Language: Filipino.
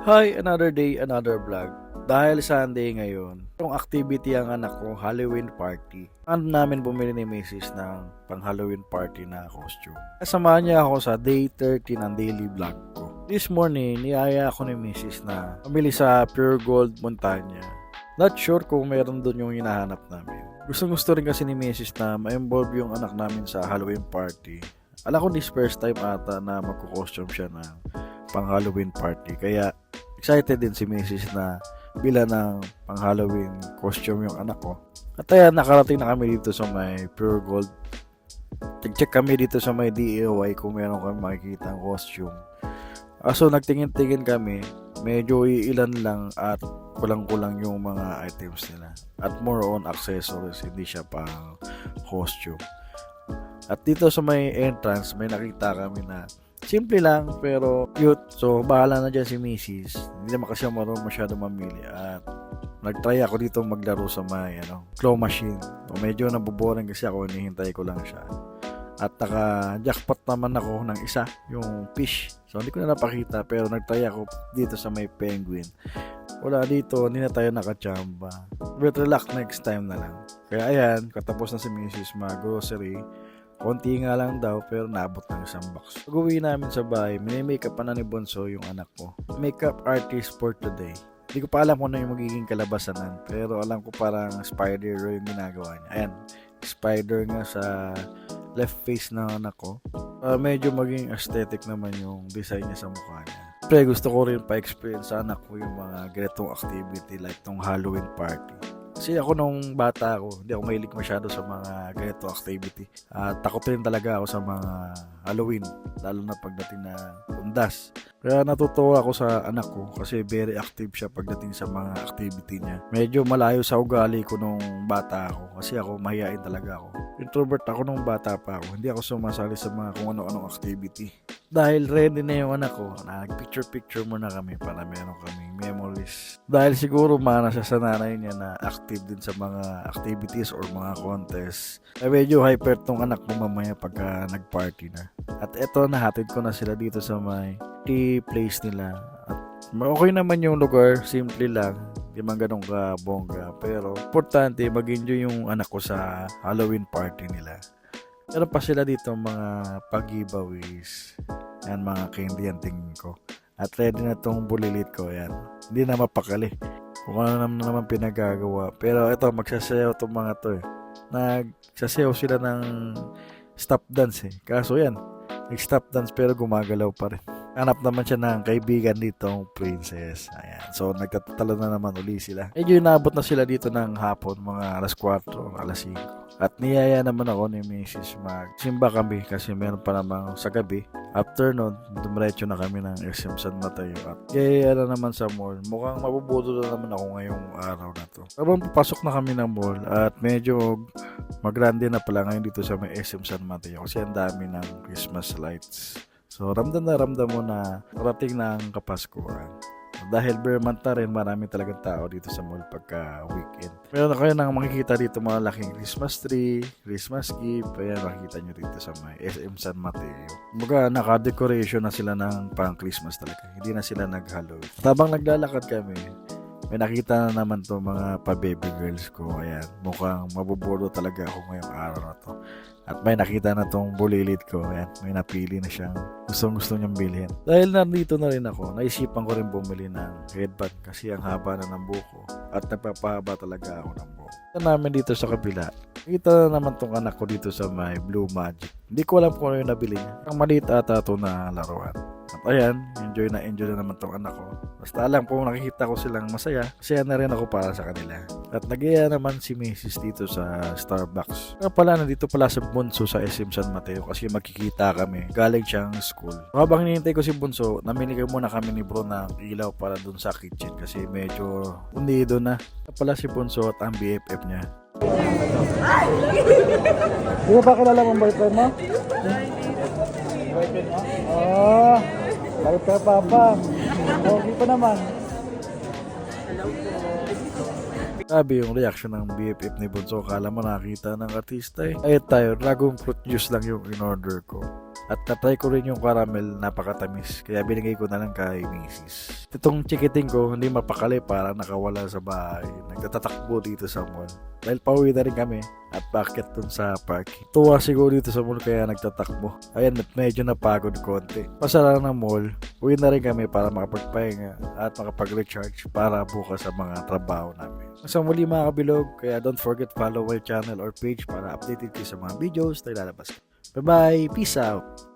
Hi, another day, another vlog. Dahil Sunday ngayon, yung activity ang anak ko, Halloween party. Ano namin bumili ni Mrs. ng pang Halloween party na costume. Kasamahan niya ako sa day 30 ng daily vlog ko. This morning, niyaya ako ni Mrs. na pamili sa Pure Gold Montana. Not sure kung meron doon yung hinahanap namin. Gusto rin kasi ni Mrs. na ma-involve yung anak namin sa Halloween party. Alam ko this first time ata na magko-costume siya ng pang Halloween party. Kaya excited din si Mrs. na bila ng pang Halloween costume yung anak ko. At ayan, nakarating na kami dito sa may Pure Gold. Check kami dito sa may DIY kung meron kami makikita ang costume. So nagtingin-tingin kami, medyo ilan lang at kulang-kulang yung mga items nila. At more on accessories, hindi siya pang costume. At dito sa may entrance, may nakita kami na simple lang pero cute. So bahala na dyan si Mrs. Hindi naman kasi marunong masyado mamili. At nagtry ako dito maglaro sa may claw machine. So, medyo naboboring kasi ako, hinihintay ko lang siya. At naka-jackpot naman ako ng isa, yung fish. So hindi ko na napakita pero nagtry ako dito sa may penguin. Wala dito, hindi na tayo nakachamba. Better luck next time na lang. Kaya ayan, katapos na si Mrs. mag-grocery. Konti nga lang daw pero naabot ng isang box. Pag-uwi namin sa bahay, mini-makeup pa na ni Bonso yung anak ko. Makeup artist for today. Hindi ko pa alam kung ano yung magiging kalabasanan. Pero alam ko parang spider yung ginagawa niya. Ayan, spider nga sa left face ng anak ko. Medyo maging aesthetic naman yung design niya sa mukha niya. Pero gusto ko rin pa-experience sa anak ko yung mga ganitong activity like tong Halloween party. Kasi ako nung bata ako, hindi ako mahilig masyado sa mga ganito activity. Takot rin talaga ako sa mga Halloween, lalo na pagdating na undas. Kaya natutuwa ako sa anak ko kasi very active siya pagdating sa mga activity niya. Medyo malayo sa ugali ko nung bata ako kasi ako mahihain talaga ako. Introvert ako nung bata pa ako, hindi ako sumasali sa mga kung ano-anong activity. Dahil ready na yung anak ko, nag-picture muna kami para meron kaming memories. Dahil siguro mana siya sa nanay niya na active din sa mga activities or mga contests. Medyo hyper tong anak ko mamaya pagka nag-party na. At eto, nahatid ko na sila dito sa may tea place nila. At okay naman yung lugar, simple lang. Hindi man ganun ka bongga. Pero importante, mag-enjoy yung anak ko sa Halloween party nila. Meron pa sila dito mga pag-giveaways. Yan, mga candy ang tingin ko. At ready na tong bulilit ko. Yan. Hindi na mapakali. Kung ano naman pinagagawa. Pero ito, magsasayaw tong mga to eh. Nagsasayaw sila ng stop dance eh. Kaso yan, nag-stop dance pero gumagalaw pa rin. Hanap naman siya ng kaibigan ditong princess. Ayan. So, nagtatalo na naman uli sila. Medyo inabot na sila dito ng hapon, mga alas 4, alas 5. At niyaya naman ako ni Mrs. Magsimba kami kasi meron pa namang sa gabi. After nun, dumiretso na kami ng SM San Mateo. At kaya naman sa mall, mukhang mabubudo na naman ako ngayong araw na to. Habang papasok na kami ng mall at medyo magrande na pala ngayon dito sa may SM San Mateo kasi ang dami ng Christmas lights. So, ramdam mo na parating na ang Kapaskuhan. Dahil bare month na rin, marami talagang tao dito sa mall pagka weekend. Meron na kayo nang makikita dito mga laking Christmas tree, Christmas gift. Ayan, makikita nyo dito sa may SM San Mateo. Kumbaga, naka-decoration na sila ng pang-Christmas talaga. Hindi na sila nag-Halloween. Habang naglalakad kami, may nakita na naman to mga pa-baby girls ko. Ayan, mukhang mabubulo talaga ako ngayong araw na to. At may nakita na tong bulilit ko. Ayan, may napili na siyang gusto niyang bilhin. Dahil nandito na rin ako, naisipan ko rin bumili ng headband kasi ang haba na ng buko. At nagpapahaba talaga ako ng buko. Ito namin dito sa kabila. Nakita na naman tong anak ko dito sa my Blue Magic. Hindi ko alam kung ano yung nabili niya. Ang maliit ata ito na laruan. At ayan, enjoy na naman tong anak ko. Basta alam po nakikita ko silang masaya, masaya na rin ako para sa kanila. At nag-iya naman si Mrs. dito sa Starbucks. Kaya pala, nandito pala sa Bunso sa SM San Mateo kasi magkikita kami. Galing siyang school. So, habang hinihintay ko si Bunso, namili muna kami ni bro ng ilaw para dun sa kitchen kasi medyo undido na. Kaya pala si Bunso at ang BFF niya. Di ba kilala mong boyfriend mo? Boyfriend mo? Oh, bakit ka papa? Okay pa naman. Sabi yung reaction ng BFF ni Bunso, kala mo nakita ng artista eh. Ayun tayo, dragon fruit juice lang yung in-order ko. At natry ko rin yung caramel, napakatamis. Kaya binigay ko na lang kay Macy's. Itong chikiting ko, hindi mapakali, parang nakawala sa bahay. Nagtatakbo dito sa mall. Dahil pauwi na rin kami at bakit dun sa park. Tuwa siguro dito sa mall kaya nagtatakbo. Ayan, medyo napagod konti. Pasara ng mall, uwi na rin kami para makapagpahinga at makapag-recharge para bukas sa mga trabaho namin. Sa muli mga kabilog, kaya don't forget follow my channel or page para updated kayo sa mga videos na ilalabas. Bye bye, peace out!